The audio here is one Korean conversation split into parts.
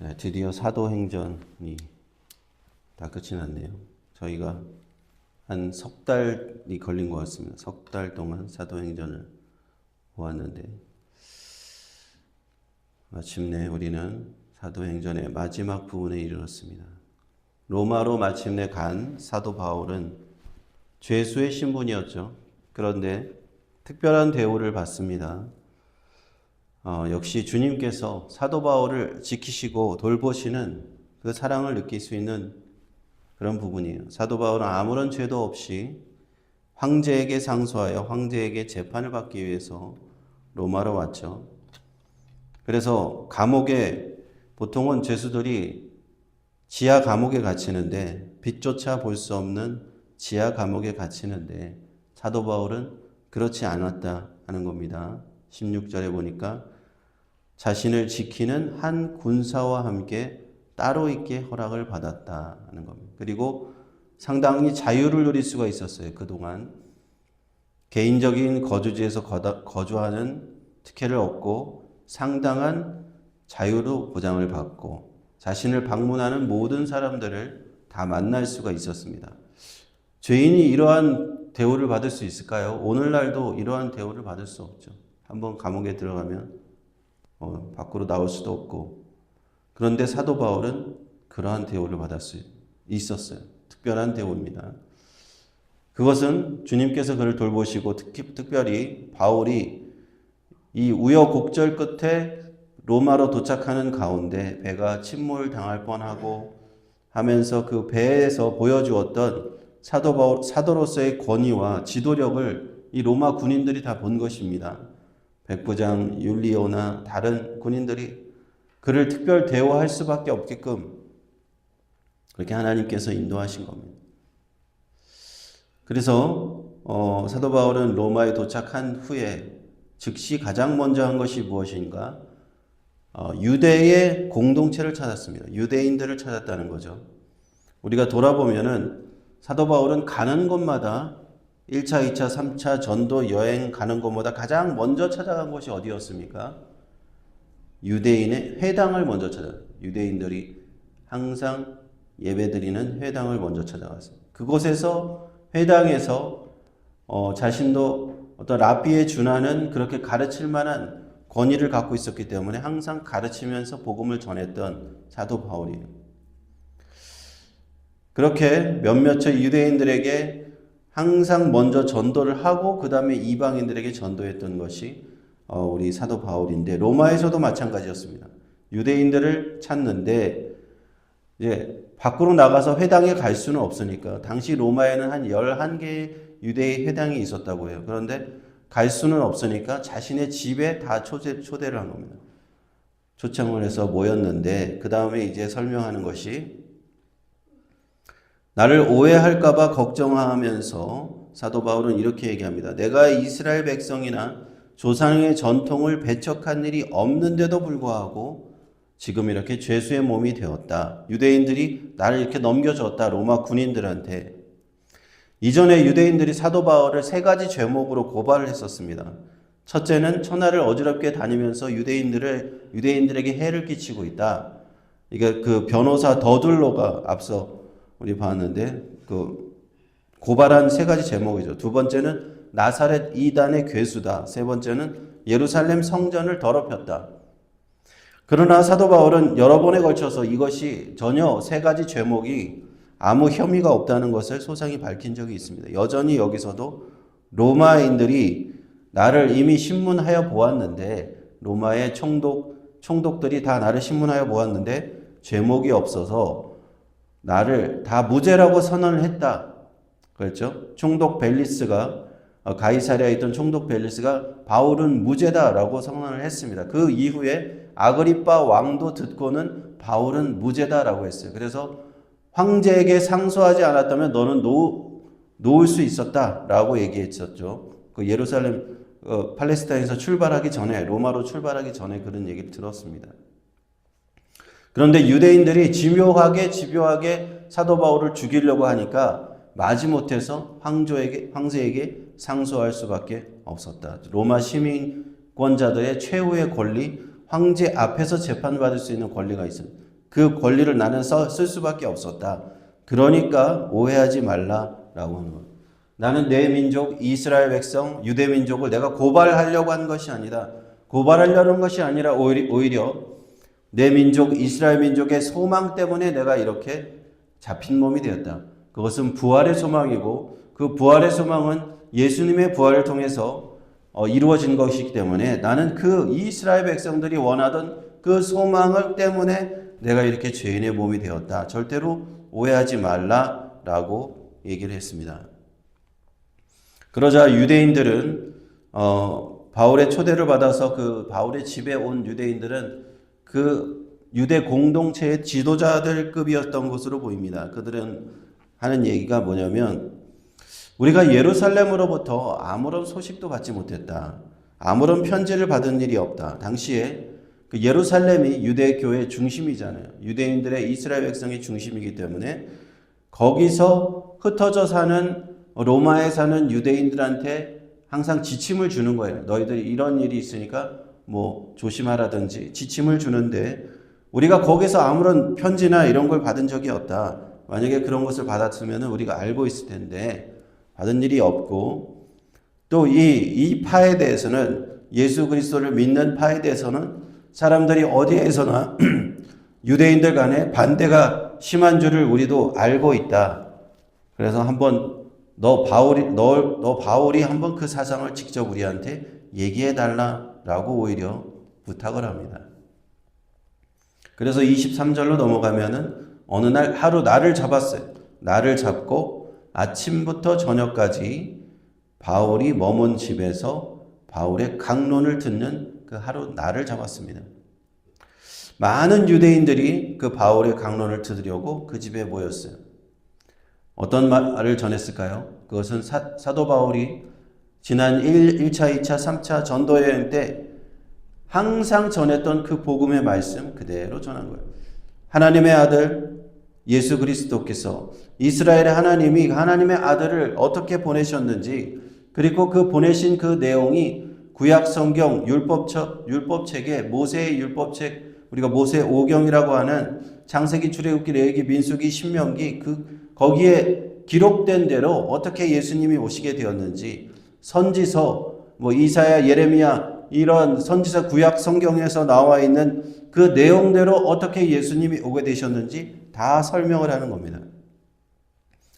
네, 드디어 사도행전이 다 끝이 났네요. 저희가 한 석 달이 걸린 것 같습니다. 석 달 동안 사도행전을 보았는데 마침내 우리는 사도행전의 마지막 부분에 이르렀습니다. 로마로 마침내 간 사도 바울은 죄수의 신분이었죠. 그런데 특별한 대우를 받습니다. 역시 주님께서 사도 바울을 지키시고 돌보시는 그 사랑을 느낄 수 있는 그런 부분이에요. 사도 바울은 아무런 죄도 없이 황제에게 상소하여 황제에게 재판을 받기 위해서 로마로 왔죠. 그래서 감옥에 보통은 죄수들이 지하 감옥에 갇히는데 빛조차 볼 수 없는 지하 감옥에 갇히는데 사도 바울은 그렇지 않았다 하는 겁니다. 16절에 보니까 자신을 지키는 한 군사와 함께 따로 있게 허락을 받았다 하는 겁니다. 그리고 상당히 자유를 누릴 수가 있었어요. 그동안 개인적인 거주지에서 거주하는 특혜를 얻고 상당한 자유로 보장을 받고 자신을 방문하는 모든 사람들을 다 만날 수가 있었습니다. 죄인이 이러한 대우를 받을 수 있을까요? 오늘날도 이러한 대우를 받을 수 없죠. 한번 감옥에 들어가면 밖으로 나올 수도 없고. 그런데 사도 바울은 그러한 대우를 받을 수 있었어요. 특별한 대우입니다. 그것은 주님께서 그를 돌보시고 특별히 바울이 이 우여곡절 끝에 로마로 도착하는 가운데 배가 침몰당할 뻔하고 하면서 그 배에서 보여주었던 사도로서의 권위와 지도력을 이 로마 군인들이 다 본 것입니다. 백부장 율리오나 다른 군인들이 그를 특별 대우할 수밖에 없게끔 그렇게 하나님께서 인도하신 겁니다. 그래서 사도 바울은 로마에 도착한 후에 즉시 가장 먼저 한 것이 무엇인가? 유대의 공동체를 찾았습니다. 유대인들을 찾았다는 거죠. 우리가 돌아보면은 사도 바울은 가는 곳마다 1차, 2차, 3차 전도 여행 가는 곳마다 가장 먼저 찾아간 곳이 어디였습니까? 유대인의 회당을 먼저 찾아갔어요. 유대인들이 항상 예배드리는 회당을 먼저 찾아갔어요. 그곳에서 회당에서 자신도 어떤 랍비에 준하는 그렇게 가르칠 만한 권위를 갖고 있었기 때문에 항상 가르치면서 복음을 전했던 사도 바울이에요. 그렇게 몇몇의 유대인들에게 항상 먼저 전도를 하고 그 다음에 이방인들에게 전도했던 것이 우리 사도 바울인데 로마에서도 마찬가지였습니다. 유대인들을 찾는데 이제 밖으로 나가서 회당에 갈 수는 없으니까 당시 로마에는 한 11개의 유대의 회당이 있었다고 해요. 그런데 갈 수는 없으니까 자신의 집에 다 초대를 한 겁니다. 초청을 해서 모였는데 그 다음에 이제 설명하는 것이 나를 오해할까봐 걱정하면서 사도 바울은 이렇게 얘기합니다. 내가 이스라엘 백성이나 조상의 전통을 배척한 일이 없는데도 불구하고 지금 이렇게 죄수의 몸이 되었다. 유대인들이 나를 이렇게 넘겨줬다. 로마 군인들한테. 이전에 유대인들이 사도 바울을 3가지 죄목으로 고발을 했었습니다. 첫째는 천하를 어지럽게 다니면서 유대인들에게 해를 끼치고 있다. 이게 그 변호사 더둘로가 앞서 우리 봤는데 그 고발한 3가지 제목이죠. 두 번째는 나사렛 이단의 괴수다. 세 번째는 예루살렘 성전을 더럽혔다. 그러나 사도 바울은 여러 번에 걸쳐서 이것이 전혀 3가지 죄목이 아무 혐의가 없다는 것을 소상히 밝힌 적이 있습니다. 여전히 여기서도 로마인들이 나를 이미 신문하여 보았는데 로마의 총독들이 다 나를 신문하여 보았는데 죄목이 없어서 나를 다 무죄라고 선언을 했다. 그렇죠? 총독 벨리스가 가이사랴에 있던 총독 벨리스가 바울은 무죄다라고 선언을 했습니다. 그 이후에 아그리빠 왕도 듣고는 바울은 무죄다라고 했어요. 그래서 황제에게 상소하지 않았다면 너는 놓을 수 있었다라고 얘기했었죠. 그 예루살렘 팔레스타인에서 출발하기 전에 로마로 출발하기 전에 그런 얘기를 들었습니다. 그런데 유대인들이 집요하게 사도 바울을 죽이려고 하니까 마지못해서 황제에게 상소할 수밖에 없었다. 로마 시민권자들의 최후의 권리, 황제 앞에서 재판받을 수 있는 권리가 있습니다. 그 권리를 나는 쓸 수밖에 없었다. 그러니까 오해하지 말라라고 하는 거예요. 나는 내 민족 이스라엘 백성 유대 민족을 내가 고발하려고 한 것이 아니다. 고발하려는 것이 아니라 오히려 내 민족 이스라엘 민족의 소망 때문에 내가 이렇게 잡힌 몸이 되었다. 그것은 부활의 소망이고 그 부활의 소망은 예수님의 부활을 통해서 이루어진 것이기 때문에 나는 그 이스라엘 백성들이 원하던 그 소망을 때문에 내가 이렇게 죄인의 몸이 되었다. 절대로 오해하지 말라라고 얘기를 했습니다. 그러자 유대인들은 바울의 초대를 받아서 그 바울의 집에 온 유대인들은 그 유대 공동체의 지도자들급이었던 것으로 보입니다. 그들은 하는 얘기가 뭐냐면 우리가 예루살렘으로부터 아무런 소식도 받지 못했다. 아무런 편지를 받은 일이 없다. 당시에 그 예루살렘이 유대교의 중심이잖아요. 유대인들의 이스라엘 백성의 중심이기 때문에 거기서 흩어져 사는 로마에 사는 유대인들한테 항상 지침을 주는 거예요. 너희들이 이런 일이 있으니까 뭐 조심하라든지 지침을 주는데 우리가 거기서 아무런 편지나 이런 걸 받은 적이 없다. 만약에 그런 것을 받았으면 우리가 알고 있을 텐데 받은 일이 없고 또 이 파에 대해서는 예수 그리스도를 믿는 파에 대해서는 사람들이 어디에서나 유대인들 간에 반대가 심한 줄을 우리도 알고 있다. 그래서 한번 너 바울이 한번 그 사상을 직접 우리한테 얘기해 달라라고 오히려 부탁을 합니다. 그래서 23절로 넘어가면은 어느 날 하루 날을 잡았어요. 날을 잡고 아침부터 저녁까지 바울이 머문 집에서 바울의 강론을 듣는 그 하루 날을 잡았습니다. 많은 유대인들이 그 바울의 강론을 들으려고 그 집에 모였어요. 어떤 말을 전했을까요? 그것은 사도 바울이 지난 1차, 2차, 3차 전도여행 때 항상 전했던 그 복음의 말씀 그대로 전한 거예요. 하나님의 아들 예수 그리스도께서 이스라엘의 하나님이 하나님의 아들을 어떻게 보내셨는지 그리고 그 보내신 그 내용이 구약 성경 율법책에 모세의 율법책 우리가 모세 오경이라고 하는 창세기 출애굽기 레위기 민수기 신명기 거기에 기록된 대로 어떻게 예수님이 오시게 되었는지 선지서 이사야 예레미야 이런 선지서 구약 성경에서 나와 있는 그 내용대로 어떻게 예수님이 오게 되셨는지 다 설명을 하는 겁니다.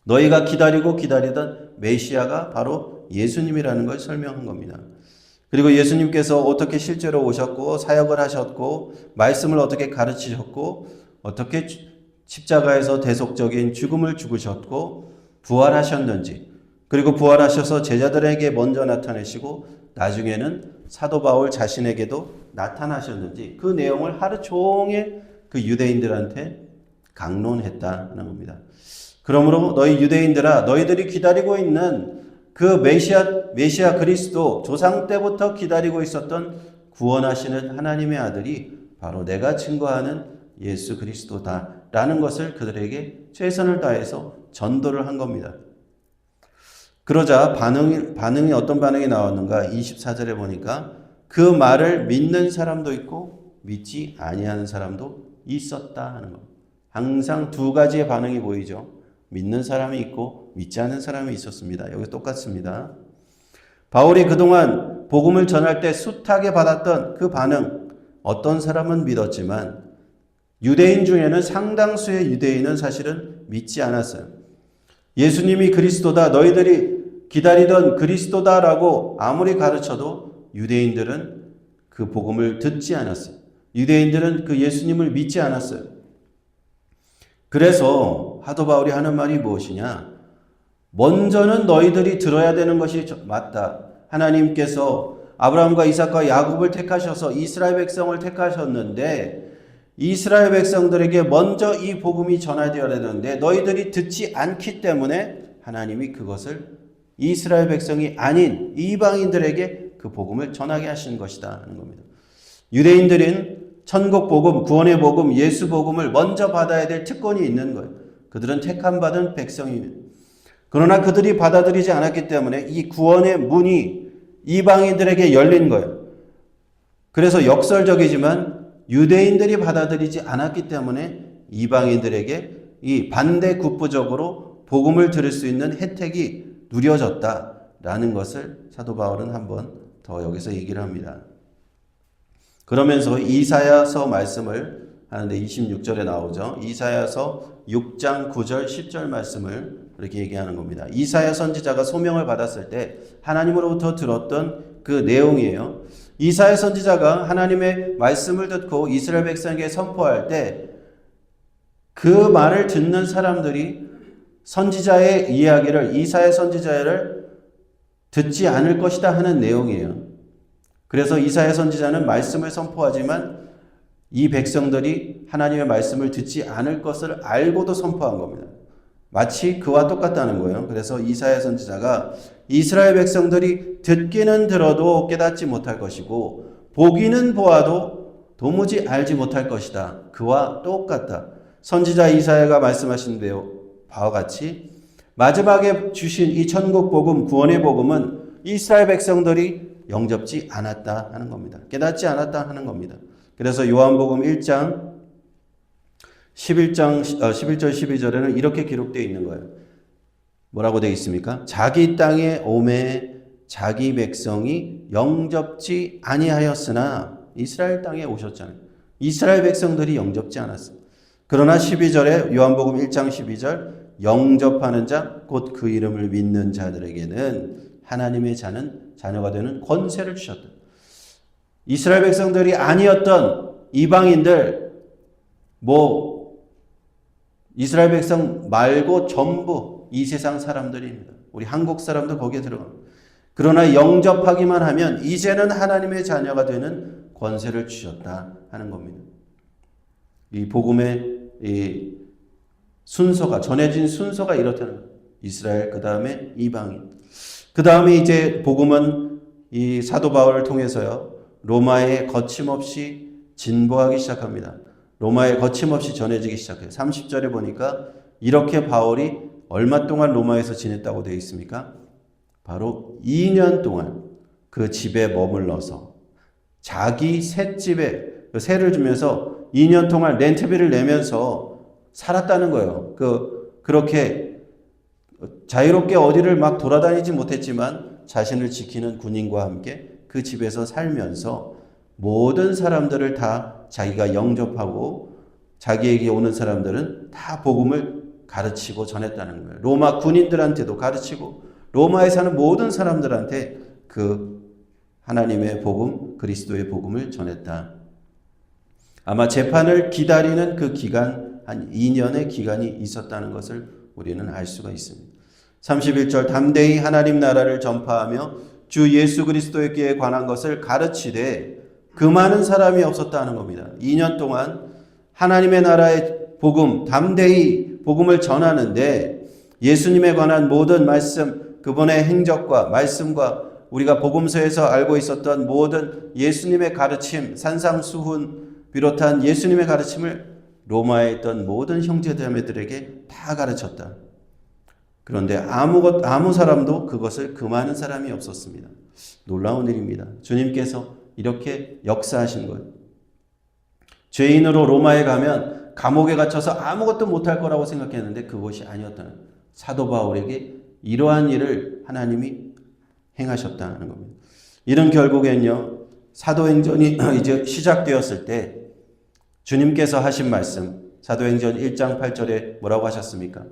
너희가 기다리고 기다리던 메시아가 바로 예수님이라는 걸 설명한 겁니다. 그리고 예수님께서 어떻게 실제로 오셨고 사역을 하셨고 말씀을 어떻게 가르치셨고 어떻게 십자가에서 대속적인 죽음을 죽으셨고 부활하셨는지 그리고 부활하셔서 제자들에게 먼저 나타내시고 나중에는 사도 바울 자신에게도 나타나셨는지 그 내용을 하루 종일 그 유대인들한테 강론했다는 겁니다. 그러므로 너희 유대인들아 너희들이 기다리고 있는 그 메시아 그리스도 조상 때부터 기다리고 있었던 구원하시는 하나님의 아들이 바로 내가 증거하는 예수 그리스도다라는 것을 그들에게 최선을 다해서 전도를 한 겁니다. 그러자 반응이 어떤 반응이 나왔는가? 24절에 보니까 그 말을 믿는 사람도 있고 믿지 아니하는 사람도 있었다 하는 겁니다. 항상 두 가지의 반응이 보이죠. 믿는 사람이 있고 믿지 않는 사람이 있었습니다. 여기 똑같습니다. 바울이 그동안 복음을 전할 때 숱하게 받았던 그 반응, 어떤 사람은 믿었지만 유대인 중에는 상당수의 유대인은 사실은 믿지 않았어요. 예수님이 그리스도다, 너희들이 기다리던 그리스도다라고 아무리 가르쳐도 유대인들은 그 복음을 듣지 않았어요. 유대인들은 그 예수님을 믿지 않았어요. 그래서 사도 바울이 하는 말이 무엇이냐? 먼저는 너희들이 들어야 되는 것이 맞다. 하나님께서 아브라함과 이삭과 야곱을 택하셔서 이스라엘 백성을 택하셨는데 이스라엘 백성들에게 먼저 이 복음이 전하되어야 되는데 너희들이 듣지 않기 때문에 하나님이 그것을 이스라엘 백성이 아닌 이방인들에게 그 복음을 전하게 하신 것이다 하는 겁니다. 유대인들은 천국 복음, 구원의 복음, 예수 복음을 먼저 받아야 될 특권이 있는 거예요. 그들은 택함 받은 백성입니다. 그러나 그들이 받아들이지 않았기 때문에 이 구원의 문이 이방인들에게 열린 거예요. 그래서 역설적이지만 유대인들이 받아들이지 않았기 때문에 이방인들에게 이 반대급부적으로 복음을 들을 수 있는 혜택이 누려졌다라는 것을 사도 바울은 한번 더 여기서 얘기를 합니다. 그러면서 이사야서 말씀을 하는데 26절에 나오죠. 이사야서 6장 9절 10절 말씀을 이렇게 얘기하는 겁니다. 이사야 선지자가 소명을 받았을 때 하나님으로부터 들었던 그 내용이에요. 이사야 선지자가 하나님의 말씀을 듣고 이스라엘 백성에게 선포할 때 그 말을 듣는 사람들이 선지자의 이야기를, 이사야 선지자를 듣지 않을 것이다 하는 내용이에요. 그래서 이사야 선지자는 말씀을 선포하지만 이 백성들이 하나님의 말씀을 듣지 않을 것을 알고도 선포한 겁니다. 마치 그와 똑같다는 거예요. 그래서 이사야 선지자가 이스라엘 백성들이 듣기는 들어도 깨닫지 못할 것이고 보기는 보아도 도무지 알지 못할 것이다. 그와 똑같다. 선지자 이사야가 말씀하신 바와 같이 마지막에 주신 이 천국 복음, 구원의 복음은 이스라엘 백성들이 영접지 않았다 하는 겁니다. 깨닫지 않았다 하는 겁니다. 그래서 요한복음 1장 11절 12절에는 이렇게 기록되어 있는 거예요. 뭐라고 되어 있습니까? 자기 땅에 오매 자기 백성이 영접지 아니하였으나 이스라엘 땅에 오셨잖아요. 이스라엘 백성들이 영접지 않았어요. 그러나 12절에 요한복음 1장 12절 영접하는 자 곧 그 이름을 믿는 자들에게는 하나님의 자녀가 되는 권세를 주셨다. 이스라엘 백성들이 아니었던 이방인들, 이스라엘 백성 말고 전부 이 세상 사람들입니다. 우리 한국 사람도 거기에 들어갑니다. 그러나 영접하기만 하면 이제는 하나님의 자녀가 되는 권세를 주셨다 하는 겁니다. 이 복음의 이 순서가, 전해진 순서가 이렇다는 거예요. 이스라엘, 그 다음에 이방인. 그 다음에 이제 복음은 이 사도 바울을 통해서요, 로마에 거침없이 진보하기 시작합니다. 로마에 거침없이 전해지기 시작해요. 30절에 보니까 이렇게 바울이 얼마 동안 로마에서 지냈다고 되어 있습니까? 바로 2년 동안 그 집에 머물러서 자기 셋집에 세를 주면서 2년 동안 렌트비를 내면서 살았다는 거예요. 그렇게 자유롭게 어디를 막 돌아다니지 못했지만 자신을 지키는 군인과 함께 그 집에서 살면서 모든 사람들을 다 자기가 영접하고 자기에게 오는 사람들은 다 복음을 가르치고 전했다는 거예요. 로마 군인들한테도 가르치고 로마에 사는 모든 사람들한테 그 하나님의 복음, 그리스도의 복음을 전했다. 아마 재판을 기다리는 그 기간, 한 2년의 기간이 있었다는 것을 우리는 알 수가 있습니다. 31절 담대히 하나님 나라를 전파하며 주 예수 그리스도에게 관한 것을 가르치되 그 많은 사람이 없었다는 겁니다. 2년 동안 하나님의 나라의 복음, 담대히 복음을 전하는데 예수님에 관한 모든 말씀, 그분의 행적과 말씀과 우리가 복음서에서 알고 있었던 모든 예수님의 가르침, 산상수훈 비롯한 예수님의 가르침을 로마에 있던 모든 형제자매들에게 다 가르쳤다. 그런데 아무 사람도 그것을 금하는 사람이 없었습니다. 놀라운 일입니다. 주님께서 이렇게 역사하신 거예요. 죄인으로 로마에 가면 감옥에 갇혀서 아무것도 못할 거라고 생각했는데 그것이 아니었다는, 사도 바울에게 이러한 일을 하나님이 행하셨다는 겁니다. 이런 결국엔요, 사도행전이 이제 시작되었을 때 주님께서 하신 말씀, 사도행전 1장 8절에 뭐라고 하셨습니까?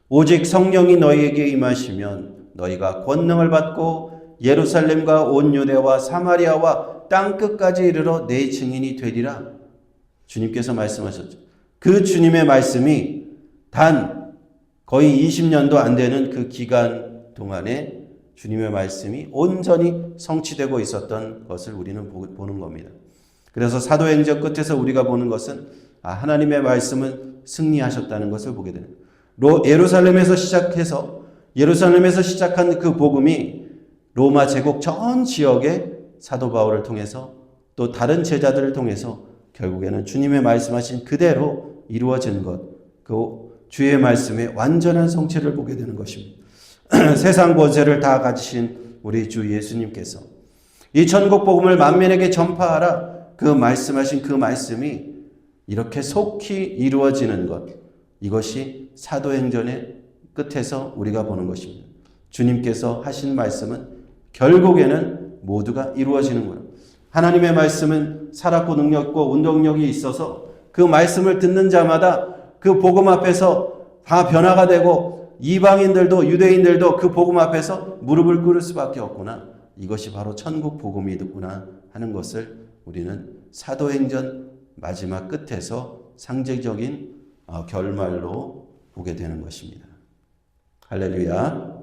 오직 성령이 너희에게 임하시면 너희가 권능을 받고 예루살렘과 온 유대와 사마리아와 땅끝까지 이르러 내 증인이 되리라. 주님께서 말씀하셨죠. 그 주님의 말씀이 단 거의 20년도 안 되는 그 기간 동안에 주님의 말씀이 온전히 성취되고 있었던 것을 우리는 보는 겁니다. 그래서 사도행전 끝에서 우리가 보는 것은 하나님의 말씀은 승리하셨다는 것을 보게 됩니다. 예루살렘에서 시작한 그 복음이 로마 제국 전 지역에 사도 바울을 통해서 또 다른 제자들을 통해서 결국에는 주님의 말씀하신 그대로 이루어진 것, 그 주의 말씀의 완전한 성취를 보게 되는 것입니다. 세상 권세를 다 가지신 우리 주 예수님께서 이 천국 복음을 만민에게 전파하라, 그 말씀하신 그 말씀이 이렇게 속히 이루어지는 것, 이것이 사도행전의 끝에서 우리가 보는 것입니다. 주님께서 하신 말씀은 결국에는 모두가 이루어지는 거예요. 하나님의 말씀은 살았고 능력고 운동력이 있어서 그 말씀을 듣는 자마다 그 복음 앞에서 다 변화가 되고 이방인들도 유대인들도 그 복음 앞에서 무릎을 꿇을 수밖에 없구나. 이것이 바로 천국 복음이구나 하는 것을 우리는 사도행전 마지막 끝에서 상징적인 결말로 보게 되는 것입니다. 할렐루야.